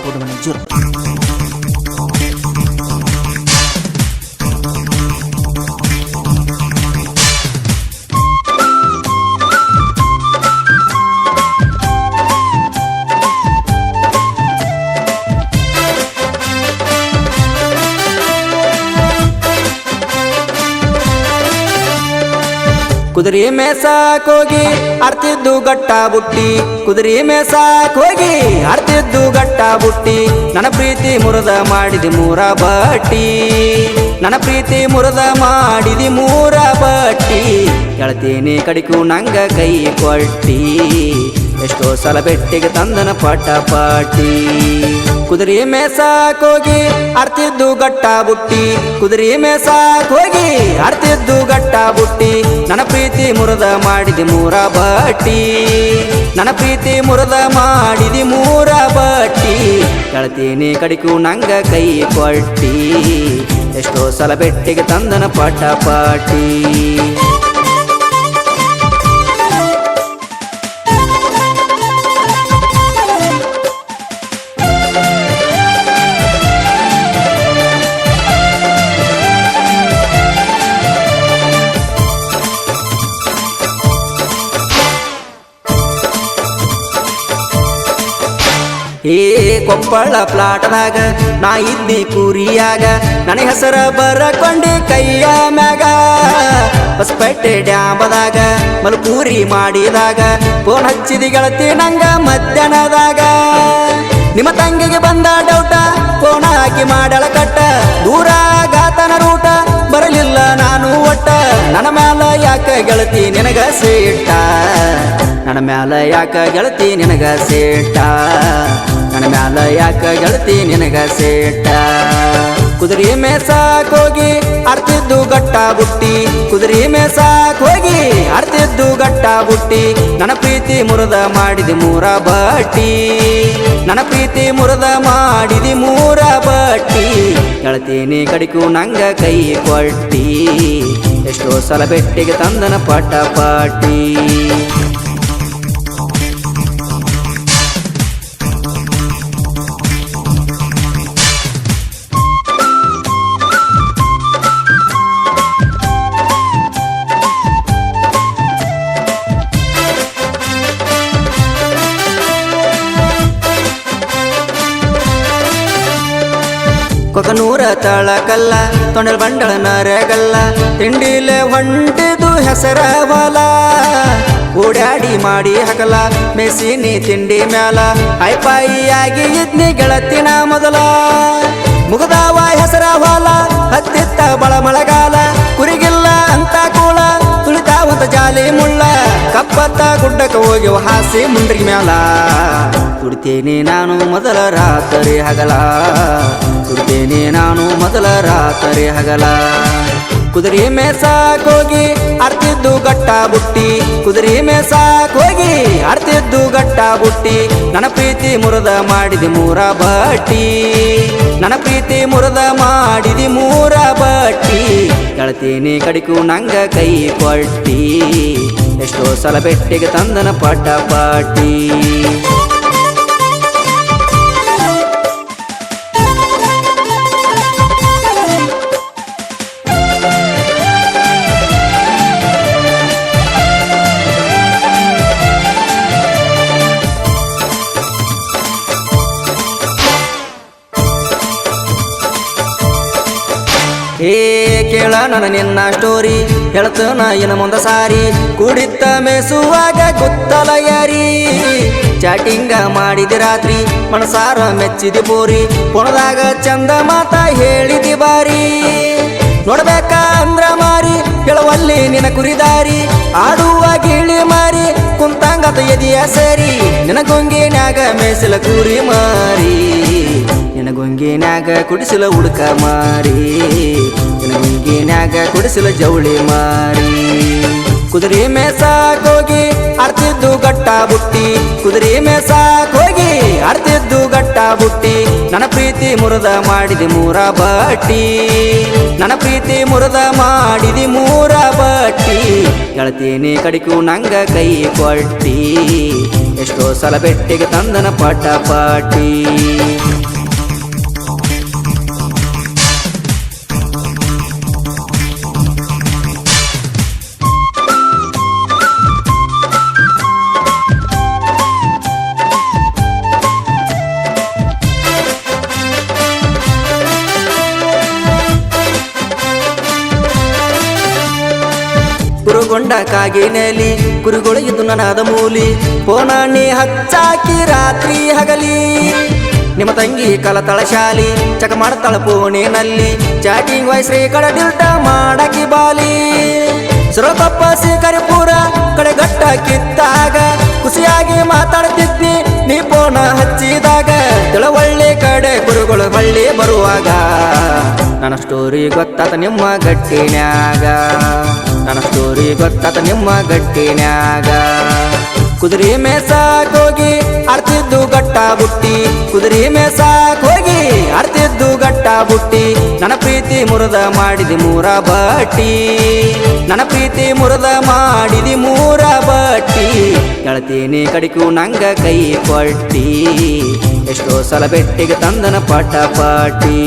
Good manager. ಕುದುರೆ ಮೇಸಾಕ್ ಹೋಗಿ ಆಡ್ತಿದ್ದು ಗಟ್ಟ ಬುಟ್ಟಿ, ಕುದುರೆ ಮೇಸಾಕ್ ಹೋಗಿ ಆಡ್ತಿದ್ದು ಗಟ್ಟ ಬುಟ್ಟಿ, ನನ್ನ ಪ್ರೀತಿ ಮುರದ ಮಾಡಿದಿ ಮೂರ ಬಟ್ಟಿ, ನನ್ನ ಪ್ರೀತಿ ಮುರದ ಮಾಡಿದಿ ಮೂರ ಬಟ್ಟಿ, ಹೇಳ್ತೀನಿ ಕಡಿಕು ನಂಗ ಕೈ ಕೊಟ್ಟಿ, ಎಷ್ಟೋ ಸಲ ಬೆಟ್ಟಿಗೆ ತಂದನ ಪಟ ಪಾಟಿ. ಕುದುರೆ ಮೇಸಾಕ್ ಹೋಗಿ ಆಡ್ತಿದ್ದು ಗಟ್ಟ ಬುಟ್ಟಿ, ಕುದುರೆ ಮೇಸಾಕ್ ಹೋಗಿ ಆಡ್ತಿದ್ದು ಗಟ್ಟ ಬುಟ್ಟಿ, ನನ್ನ ಪ್ರೀತಿ ಮುರದ ಮಾಡಿದಿ ಮೂರ ಬಟ್ಟಿ, ನನ್ನ ಪ್ರೀತಿ ಮುರದ ಮಾಡಿದಿ ಮೂರ ಬಟ್ಟಿ, ಹೇಳ್ತೀನಿ ಕಡಿಕು ನಂಗ ಕೈ ಕೊಟ್ಟಿ, ಎಷ್ಟೋ ಸಲ ಬೆಟ್ಟಿಗೆ ತಂದನ ಪಟ ಪಾಟಿ. ಕೊಪ್ಪಳ ಪ್ಲಾಟ್ನಾಗ ನಾ ಇದ್ನಿ ಕೂರಿಯಾಗ, ನನ್ನ ಹೆಸರ ಬರಕೊಂಡಿ ಕೈಯ ಮ್ಯಾಗ, ಹೊಸಪೇಟೆ ಡ್ಯಾಮದಾಗ ಮಲ್ಕೂರಿ ಮಾಡಿದಾಗ, ಫೋನ್ ಹಚ್ಚಿದಿ ಗೆಳತಿ ನಂಗ ಮಧ್ಯಾಹ್ನದಾಗ, ನಿಮ್ಮ ತಂಗಿಗೆ ಬಂದ ಡೌಟ ಫೋನ್ ಹಾಕಿ ಮಾಡಳ ಕಟ್ಟ, ದೂರ ಗಾತನ ರೂಟ ಬರಲಿಲ್ಲ ನಾನು ಒಟ್ಟ, ನನ್ನ ಮ್ಯಾಲ ಯಾಕ ಗೆಳತಿ ನಿನಗ ಸೇಟ, ನನ್ನ ಮ್ಯಾಲ ಯಾಕ ಗೆಳತಿ ನಿನಗ ಸೇಟ, ನನ್ನ ಮ್ಯಾಲ ಯಾಕ ಗೆಳತಿ ನಿನಗ ಸೇಟ. ಕುದುರೆ ಮೇಸಾಕ್ ಹೋಗಿ ಆಡ್ತಿದ್ದು ಗಟ್ಟ ಬುಟ್ಟಿ, ಕುದುರೆ ಮೇಸಾಕ್ ಹೋಗಿ ಆಡ್ತಿದ್ದು ಗಟ್ಟ ಬುಟ್ಟಿ, ನನ್ನ ಪ್ರೀತಿ ಮುರದ ಮಾಡಿದಿ ಮೂರ ಬಟ್ಟಿ, ನನ್ನ ಪ್ರೀತಿ ಮುರದ ಮಾಡಿದಿ ಮೂರ ಬಟ್ಟಿ, ಹೇಳ್ತೀನಿ ಕಡಿಕು ನಂಗ ಕೈ ಕೊಟ್ಟಿ, ಎಷ್ಟೋ ಸಲ ಬೆಟ್ಟಿಗೆ ತಂದನ ಪಟ ಪಾಟಿ. ಕೊಕನೂರ ತಳಕಲ್ಲ ತೊಂಡಲ್ ಬಂಡಳ ನರಗಲ್ಲ, ತಿಂಡಿಲೆ ಹೊಂಟಿದು ಹೆಸರ ಹೊಲ, ಓಡಾಡಿ ಮಾಡಿ ಹಕಲ ಮೆಸಿನಿ ತಿಂಡಿ ಮ್ಯಾಲ, ಐಪಾಯಿಯಾಗಿ ಇದ್ನಿ ಗೆಳತಿನ ಮೊದಲ, ಮುಗದಾವ ಹೆಸರ ಹೊಲ ಹತ್ತಿತ್ತ ಬಳ ಮಳೆಗಾಲ, ಕುರಿಗಿಲ್ಲ ಅಂತ ಕೂಳ ತುಳಿತಾವಂತ ಜಾಲಿ ಮುಳ್ಳ, ಕಪ್ಪತ್ತ ಗುಡ್ಡಕ್ಕ ಹೋಗಿ ಹಾಸಿ ಮುಂಡ್ರಿ ಮ್ಯಾಲ, ತುಡ್ತೇನೆ ನಾನು ಮೊದಲ ರಾತ್ರಿ ಹಗಲ, ತುಡ್ತೇನೆ ನಾನು ಮೊದಲ ರಾತ್ರಿ ಹಗಲ. ಕುದುರೆ ಮೇಸಾಕ್ ಹೋಗಿ ಆಡ್ತಿದ್ದು ಗಟ್ಟ ಬುಟ್ಟಿ, ಕುದುರೆ ಮೇಸಾಕ್ ಹೋಗಿ ಆಡ್ತಿದ್ದು ಗಟ್ಟ ಬುಟ್ಟಿ, ನನ್ನ ಪ್ರೀತಿ ಮುರದ ಮಾಡಿದಿ ಮೂರ ಬಟ್ಟಿ, ನನ್ನ ಪ್ರೀತಿ ಮುರದ ಮಾಡಿದಿ ಮೂರ ಬಟ್ಟಿ, ಹೇಳ್ತೀನಿ ಕಡಿಕು ನಂಗ ಕೈ ಕೊಟ್ಟಿ, ಎಷ್ಟೋ ಸಲ ಬೆಟ್ಟಿಗೆ ತಂದನ ಪಟ ಪಾಟಿ. ಕೇಳ ನನ್ನ ನಿನ್ನ ಸ್ಟೋರಿ ಹೇಳ್ತನ ಇನ್ನು ಮುಂದ ಸಾರಿ, ಕುಡಿತ ಮೇಸುವಾಗ ಗುತ್ತಲ ಯಾರಿ, ಚಾಟಿಂಗ ಮಾಡಿದಿ ರಾತ್ರಿ ಮನಸಾರ ಮೆಚ್ಚಿದಿ ಬೋರಿ, ಪೊಣದಾಗ ಚಂದ ಮಾತ ಹೇಳಿದಿ ಬಾರಿ, ನೋಡ್ಬೇಕ ಅಂದ್ರ ಮಾರಿ ಹೇಳವಲ್ಲಿ ನಿನ ಕುರಿದಾರಿ, ಆಡುವ ಗಿಳಿ ಮಾರಿ ಕುಂತಂಗತ ಎದಿಯ ಸರಿ, ನಿನ ಗೊಂಗಿನ್ಯಾಗ ಮೇಸಲ ಕುರಿ ಮಾರಿ, ನಿನ ಗೊಂಗಿನ್ಯಾಗ ಕುಡಿಸಲ ಹುಡುಕ ಮಾರಿ, ನಿನ ಗೊಂಗಿನ್ಯಾಗ ಕುಡಿಸಲ ಜವಳಿ ಮಾರಿ. ಕುದುರೆ ಮೇಸಾಕ್ ಹೋಗಿ ಆಡ್ತಿದ್ದು ಗಟ್ಟ ಬುಟ್ಟಿ, ಕುದುರೆ ಮೇಸಾಕ್ ಹೋಗಿ ಆಡ್ತಿದ್ದು ಗಟ್ಟ ಬುಟ್ಟಿ, ನನ್ನ ಪ್ರೀತಿ ಮುರದ ಮಾಡಿದಿ ಮೂರ ಬಟ್ಟಿ, ನನ್ನ ಪ್ರೀತಿ ಮುರದ ಮಾಡಿದಿ ಮೂರ ಬಟ್ಟಿ, ಹೇಳ್ತೀನಿ ಕಡಿಕು ನಂಗ ಕೈ ಕೊಟ್ಟಿ, ಎಷ್ಟೋ ಸಲ ಬೆಟ್ಟಿಗೆ ತಂದನ ಪಟ ಪಾಟಿ. ಕುರುಗೊಂಡ ಕಾಗಿನೇಲಿ ಕುರಿಗೊಳಗಿದ್ದು ನನದ ಮೂಲಿ ಫೋನ ನೀ ಹಚ್ಚಾಕಿ ರಾತ್ರಿ ಹಗಲಿ ನಿಮ್ಮ ತಂಗಿ ಕಲತಳ ಶಾಲಿ ಚಕ ಮಾಡ್ತಾಳ ಫೋನಿನಲ್ಲಿ ಚಾಟಿಂಗ್ ವಯಸ್ಸೇ ಕಡೆ ಡಿಲ್ಟ ಮಾಡಕಿ ಬಾಲಿ ಸುರತಪ್ಪ ಕರಿಪುರ ಕಡೆಗಟ್ಟ ಕಿತ್ತಾಗ ಖುಷಿಯಾಗಿ ಮಾತಾಡ್ತಿದ್ನಿ ನೀ ಫೋನ ಹಚ್ಚಿದಾಗ ತಿಳವಳ್ಳಿ ಕಡೆ ಕುರುಗಳು ಬಳ್ಳಿ ಬರುವಾಗ ನನ್ನ ಸ್ಟೋರಿ ಗೊತ್ತಾತ ನಿಮ್ಮ ಗಟ್ಟಿನ್ಯಾಗ ನನ್ನ ಸ್ಟೋರಿ ಗೊತ್ತಾತ ನಿಮ್ಮ ಗಟ್ಟಿನ್ಯಾಗ ಕುದುರೆ ಮೇಸಾಕೋಗಿ ಆಡ್ತಿದ್ದು ಗಟ್ಟ ಬುಟ್ಟಿ ಕುದುರೆ ಮೇಸಾಕೋಗಿ ಆಡ್ತಿದ್ದು ಗಟ್ಟ ಬುಟ್ಟಿ ನನ್ನ ಪ್ರೀತಿ ಮುರದ ಮಾಡಿದಿ ಮೂರ ಬಟ್ಟಿ ನನ್ನ ಪ್ರೀತಿ ಮುರದ ಮಾಡಿದಿ ಮೂರ ಬಟ್ಟಿ ಹೇಳ್ತೀನಿ ಕಡಿಕು ನಂಗ ಕೈ ಕೊಟ್ಟಿ ಎಷ್ಟೋ ಸಲ ಬೆಟ್ಟಿಗೆ ತಂದನ ಪಟ ಪಾಟಿ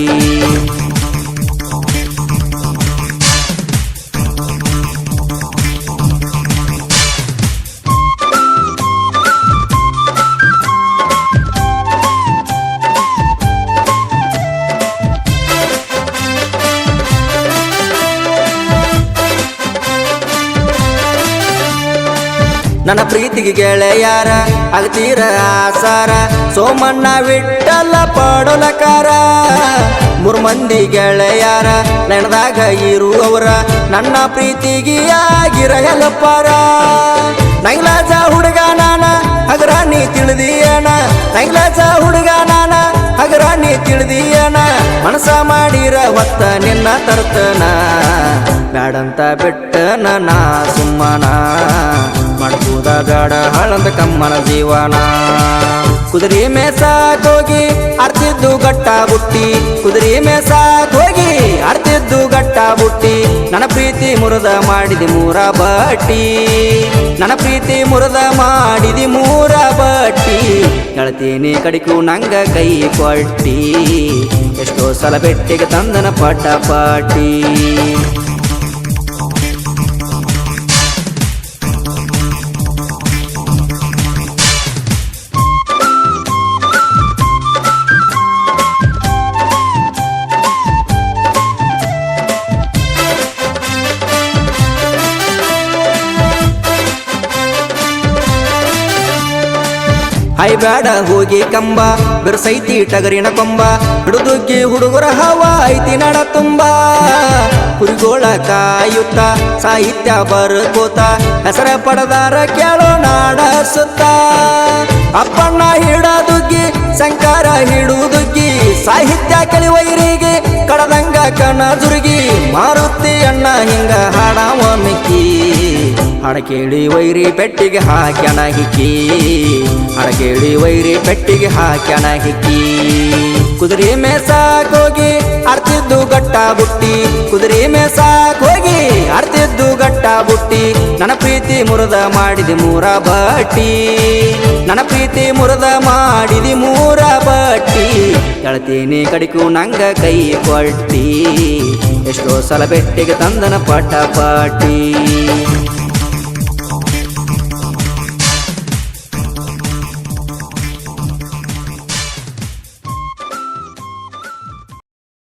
ನನ್ನ ಪ್ರೀತಿಗೆ ಗೆಳೆಯಾರ ಅಗತೀರ ಆಸಾರ ಸೋಮಣ್ಣ ವಿಠಲ ಪಡೋಲಕಾರ ಮೂರು ಮಂದಿ ಗೆಳೆಯಾರ ನೆನದಾಗ ಇರುವವರ ನನ್ನ ಪ್ರೀತಿಗೆ ಆಗಿರ ಹೆಲ್ಪಾರ ನಂಗ್ಲಾಜ ಹುಡುಗ ನಾನ ಹಗರ ನೀ ತಿಳಿದಿಯನ ನಂಗ್ಲಾಜ ಹುಡುಗ ನಾನ ಹಗರ ನೀ ತಿಳಿದಿಯನ ಮನಸ ಮಾಡಿರ ಹೊತ್ತ ನಿನ್ನ ತರ್ತನ ಬ್ಯಾಡಂತ ಬಿಟ್ಟನ ನಾ ಸುಮ್ಮನ ಮಾಡ್ಬೋದ ಬೇಡ ಹಾಳಂದ ಕಮ್ಮನ ಜೀವನ ಕುದುರೆ ಮೇಸಾಕೋಗಿ ಆಡ್ತಿದ್ದು ಗಟ್ಟ ಬುಟ್ಟಿ ಕುದುರೆ ಮೇಸಾಕೋಗಿ ಆಡ್ತಿದ್ದು ಗಟ್ಟ ಬುಟ್ಟಿ ನನ್ನ ಪ್ರೀತಿ ಮುರದ ಮಾಡಿದಿ ಮೂರ ಬಟ್ಟಿ ನನ್ನ ಪ್ರೀತಿ ಮುರದ ಮಾಡಿದಿ ಮೂರ ಬಟ್ಟಿ ಹೇಳ್ತೀನಿ ಕಡಿಕು ನಂಗ ಕೈ ಕೊಟ್ಟಿ ಎಷ್ಟೋ ಸಲ ಬೆಟ್ಟಿಗೆ ತಂದನ ಪಟ ಪಾಟಿ ಹೈ ಬ್ಯಾಡ ಹೋಗಿ ಕಂಬ ಬಿರ್ಸೈತಿ ಟಗರಿನ ಕೊಂಬ ಹಿಡುದುಗ್ಗಿ ಹುಡುಗರ ಹವ ಐತಿ ನಡ ತುಂಬ ಕುರಿಗೋಳ ಕಾಯುತ್ತ ಸಾಹಿತ್ಯ ಬರ್ಕೋತ ಹೆಸರ ಪಡೆದಾರ ಕೇಳೋ ನಾಡ ಸುತ್ತ ಅಪ್ಪಣ್ಣ ಹಿಡದುಗ್ಗಿ ಶಂಕರ ಹಿಡುದುಗ್ಗಿ ಸಾಹಿತ್ಯ ಕಲಿವೈರಿಗೆ ಕಡದಂಗ ಕಣ ಜುರುಗಿ ಮಾರುತಿ ಅಣ್ಣ ಹಿಂಗ ಹಾಡವ ಮಿಕ್ಕಿ ಹಣ ಕೇಳಿ ವೈರಿ ಪೆಟ್ಟಿಗೆ ಹಾಕ್ಯಣ ಹಿಕ್ಕಿ ಹಣ ಕೇಳಿ ವೈರಿ ಪೆಟ್ಟಿಗೆ ಹಾಕ್ಯಣ ಹಿಕ್ಕಿ ಕುದುರೆ ಮೇಸಾಕೋಗಿ ಆಡ್ತಿದ್ದು ಗಟ್ಟ ಬುಟ್ಟಿ ಕುದುರೆ ಮೇಸಾಕೋಗಿ ಆಡ್ತಿದ್ದು ಗಟ್ಟ ಬುಟ್ಟಿ ನನ್ನ ಪ್ರೀತಿ ಮುರದ ಮಾಡಿದಿ ಮೂರ ಬಟ್ಟಿ ನನ್ನ ಪ್ರೀತಿ ಮುರದ ಮಾಡಿದಿ ಮೂರ ಬಟ್ಟಿ ಹೇಳ್ತೀನಿ ಕಡಿಕು ನಂಗ ಕೈ ಕೊಟ್ಟಿ ಎಷ್ಟೋ ಸಲ ಬೆಟ್ಟಿಗೆ ತಂದನ ಪಟ ಪಾಟಿ